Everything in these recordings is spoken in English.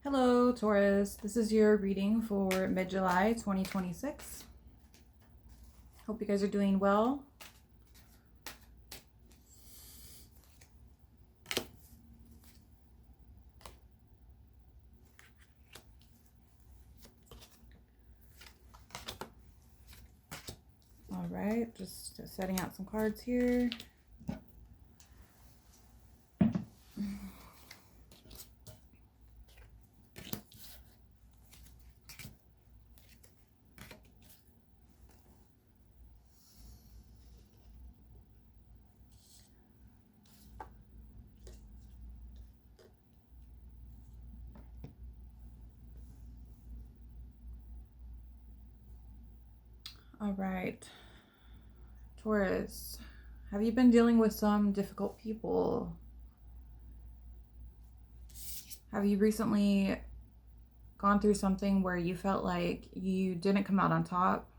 Hello, Taurus. This is your reading for mid-July 2026. Hope you guys are doing well. All right, just setting out some cards here. All right, Taurus, have you been dealing with some difficult people? Have you recently gone through something where you felt like you didn't come out on top?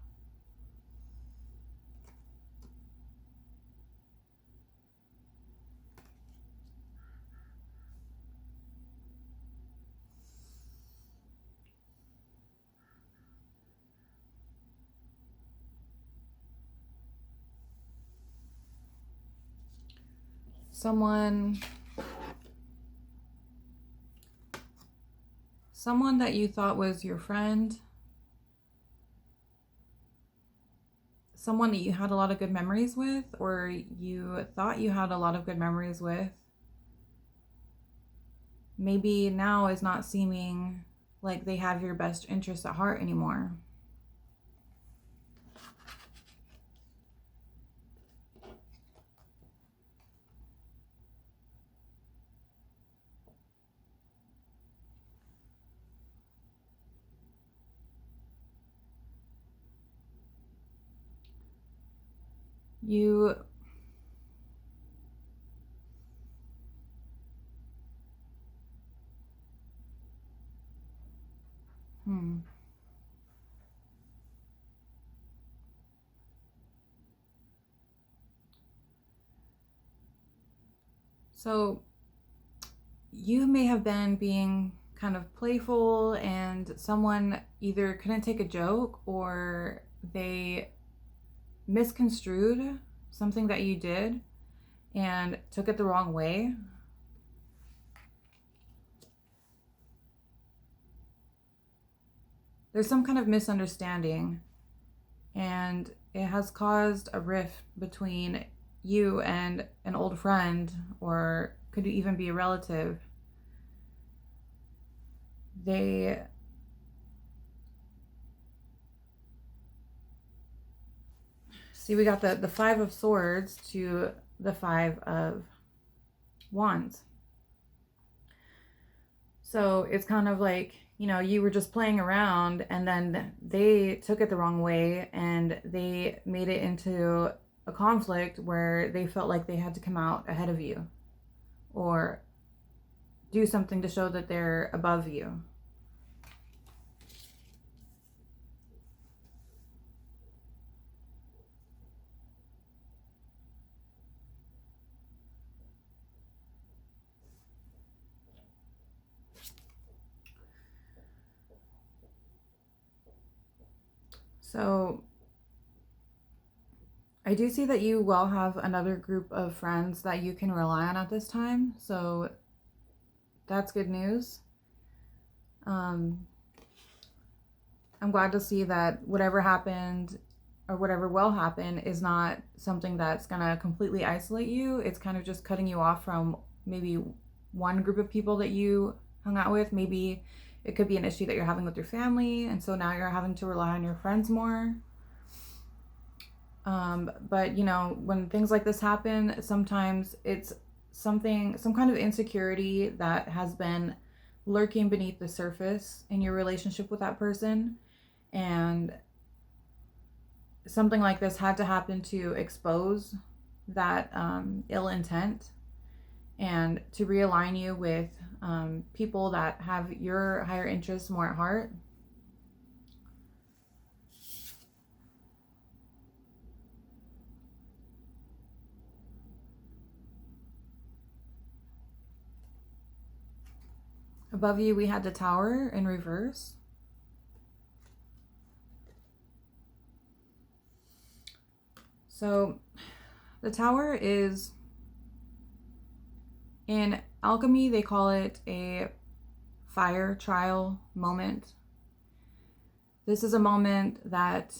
Someone that you thought was your friend, someone that you had a lot of good memories with, or you thought you had a lot of good memories with, maybe now is not seeming like they have your best interests at heart anymore. You So you may have been being kind of playful, and someone either couldn't take a joke or they misconstrued something that you did and took it the wrong way. There's some kind of misunderstanding, and it has caused a rift between you and an old friend, or could even be a relative. We got the Five of Swords to the Five of Wands. So it's kind of like, you were just playing around, and then they took it the wrong way, and they made it into a conflict where they felt like they had to come out ahead of you or do something to show that they're above you. So I do see that you will have another group of friends that you can rely on at this time. So that's good news. I'm glad to see that whatever happened or whatever will happen is not something that's going to completely isolate you. It's kind of just cutting you off from maybe one group of people that you hung out with. Maybe it could be an issue that you're having with your family, and so now you're having to rely on your friends more. But when things like this happen, sometimes it's some kind of insecurity that has been lurking beneath the surface in your relationship with that person, and something like this had to happen to expose that ill intent and to realign you with people that have your higher interests more at heart. Above you, we had the Tower in reverse. So the Tower is, in alchemy, they call it a fire trial moment. This is a moment that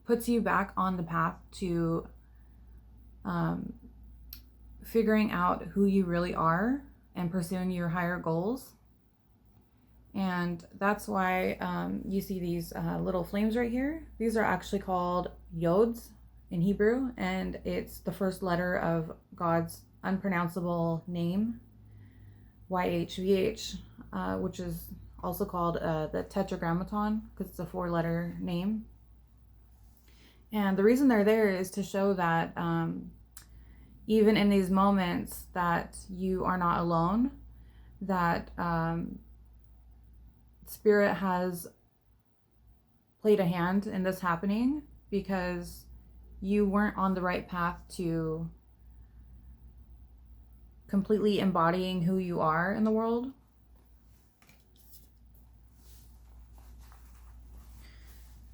puts you back on the path to figuring out who you really are and pursuing your higher goals. And that's why you see these little flames right here. These are actually called yods in Hebrew, and it's the first letter of God's unpronounceable name, YHVH, which is also called the Tetragrammaton, because it's a 4-letter name. And the reason they're there is to show that even in these moments that you are not alone, that Spirit has played a hand in this happening, because you weren't on the right path to completely embodying who you are in the world.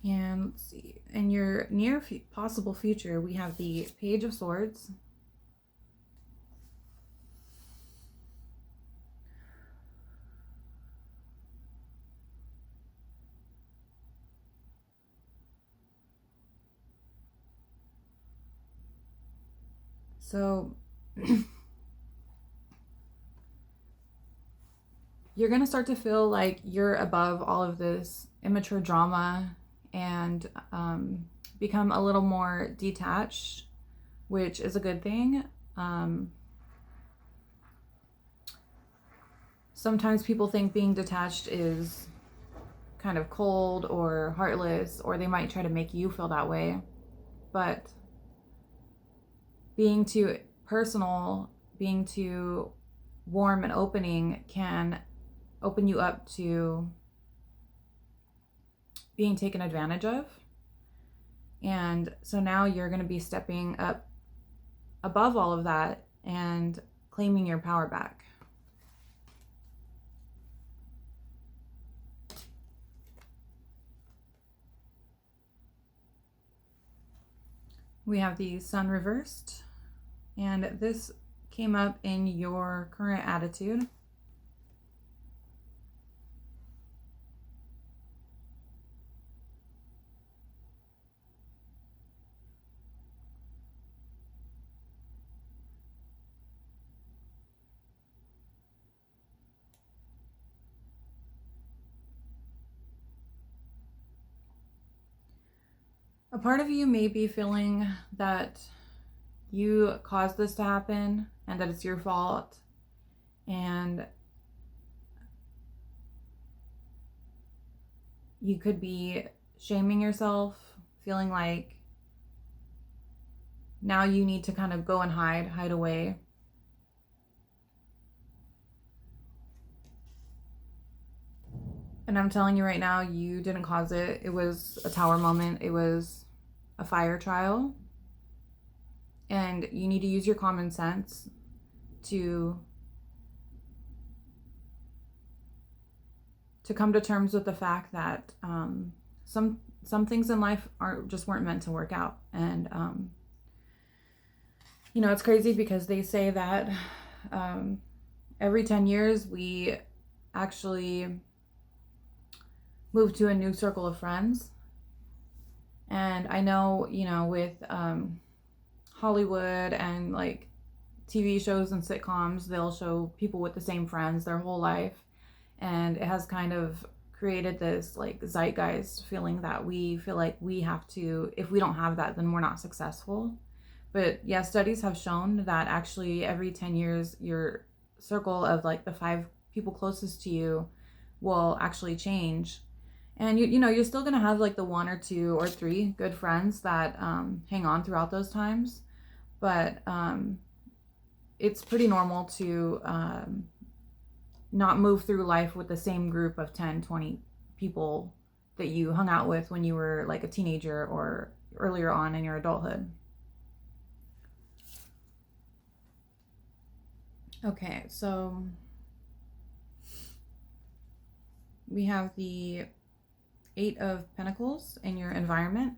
And let's see, in your near possible future, we have the Page of Swords. So you're going to start to feel like you're above all of this immature drama and become a little more detached, which is a good thing. Sometimes people think being detached is kind of cold or heartless, or they might try to make you feel that way. But being too personal, being too warm and opening can open you up to being taken advantage of. And so now you're going to be stepping up above all of that and claiming your power back. We have the Sun reversed, and this came up in your current attitude. A part of you may be feeling that you caused this to happen and that it's your fault, and you could be shaming yourself, feeling like now you need to kind of go and hide away. And I'm telling you right now, you didn't cause it. It was a Tower moment. It was a fire trial. And you need to use your common sense to come to terms with the fact that some things in life weren't meant to work out. And it's crazy because they say that every 10 years we actually move to a new circle of friends. And I know, with Hollywood and like TV shows and sitcoms, they'll show people with the same friends their whole life. And it has kind of created this like zeitgeist feeling that we feel like we have to, if we don't have that, then we're not successful. But yeah, studies have shown that actually every 10 years, your circle of like the 5 people closest to you will actually change. And you're still going to have like the 1 or 2 or 3 good friends that hang on throughout those times. But it's pretty normal to not move through life with the same group of 10, 20 people that you hung out with when you were like a teenager or earlier on in your adulthood. Okay, so we have the Eight of Pentacles in your environment.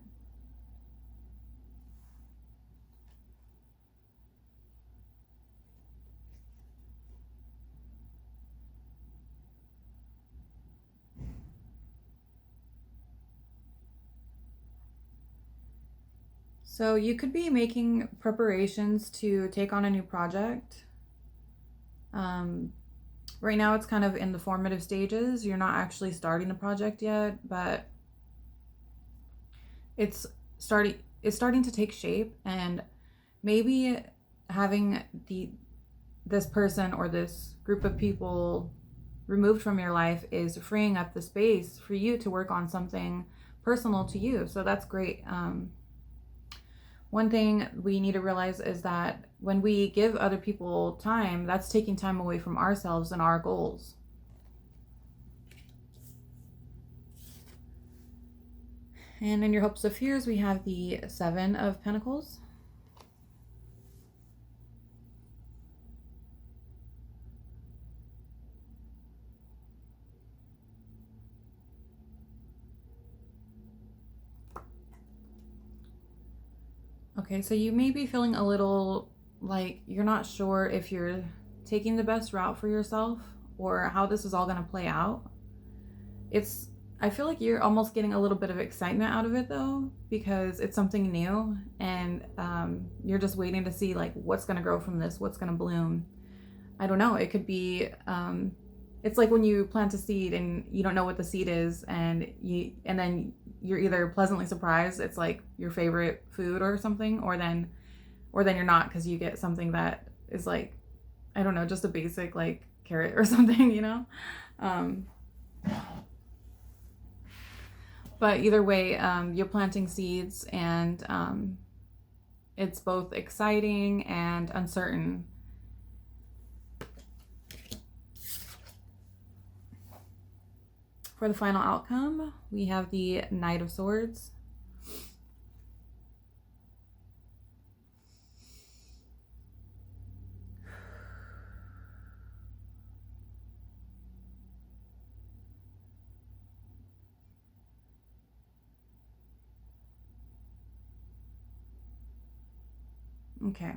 So you could be making preparations to take on a new project. Right now it's kind of in the formative stages. You're not actually starting the project yet, but it's starting to take shape, and maybe having this person or this group of people removed from your life is freeing up the space for you to work on something personal to you. So that's great. One thing we need to realize is that when we give other people time, that's taking time away from ourselves and our goals. And in your hopes of fears, we have the Seven of Pentacles. Okay, so you may be feeling a little like you're not sure if you're taking the best route for yourself or how this is all going to play out. I feel like you're almost getting a little bit of excitement out of it though, because it's something new, and you're just waiting to see like what's going to grow from this, what's going to bloom. I don't know. It could be, it's like when you plant a seed and you don't know what the seed is, and then you're either pleasantly surprised, it's like your favorite food or something, or then you're not, because you get something that is like, I don't know, just a basic like carrot or something, you know? But either way, you're planting seeds, and it's both exciting and uncertain. For the final outcome, we have the Knight of Swords. Okay.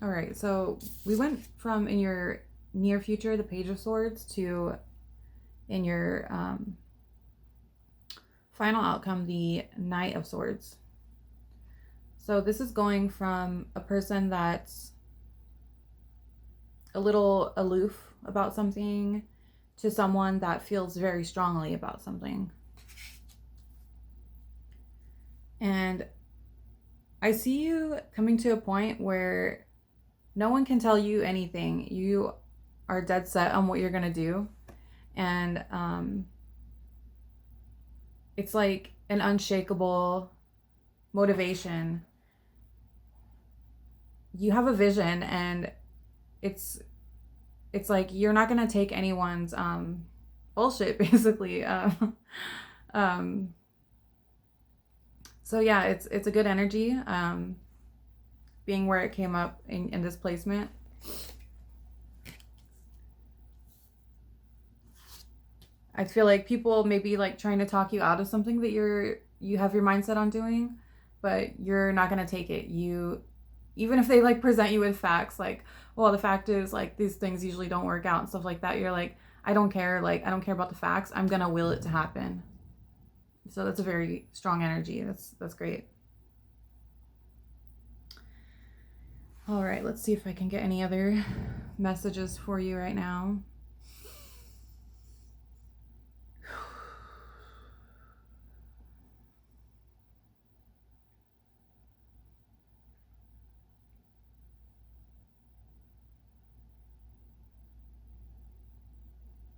All right, so we went from in your near future, the Page of Swords, to in your final outcome, the Knight of Swords. So this is going from a person that's a little aloof about something to someone that feels very strongly about something. And I see you coming to a point where no one can tell you anything. You are dead set on what you're going to do. And it's like an unshakable motivation. You have a vision, and it's like you're not going to take anyone's bullshit, basically. So yeah, it's a good energy, being where it came up in this placement. I feel like people may be like trying to talk you out of something that you have your mindset on doing, but you're not going to take it. Even if they like present you with facts, like, well, the fact is like these things usually don't work out and stuff like that, you're like, I don't care. Like, I don't care about the facts. I'm going to will it to happen. So that's a very strong energy. That's great. All right, let's see if I can get any other messages for you right now.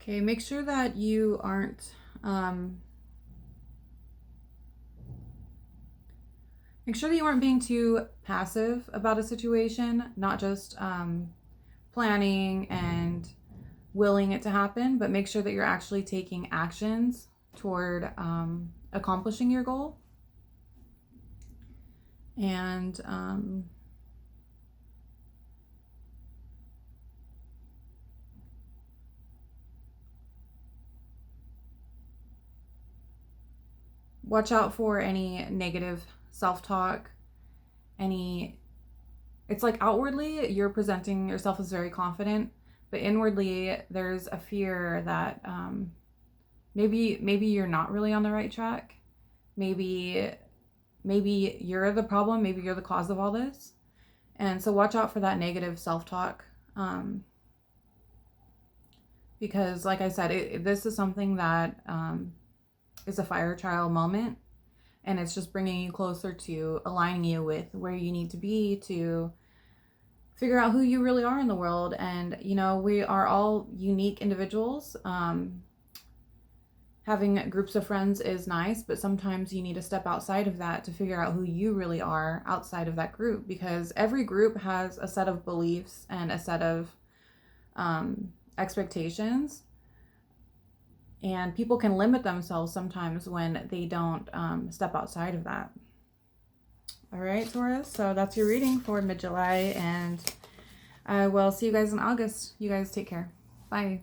Okay, make sure that you aren't make sure that you aren't being too passive about a situation, not just planning and willing it to happen, but make sure that you're actually taking actions toward accomplishing your goal. And watch out for any negative self-talk, it's like outwardly you're presenting yourself as very confident, but inwardly there's a fear that maybe you're not really on the right track. Maybe you're the problem, maybe you're the cause of all this. And so watch out for that negative self-talk. Because like I said, this is something that is a fire trial moment, and it's just bringing you closer to aligning you with where you need to be to figure out who you really are in the world. And, you know, we are all unique individuals. Having groups of friends is nice, but sometimes you need to step outside of that to figure out who you really are outside of that group, because every group has a set of beliefs and a set of expectations, and people can limit themselves sometimes when they don't step outside of that. All right, Taurus, so that's your reading for mid-July, and I will see you guys in August. You guys take care. Bye.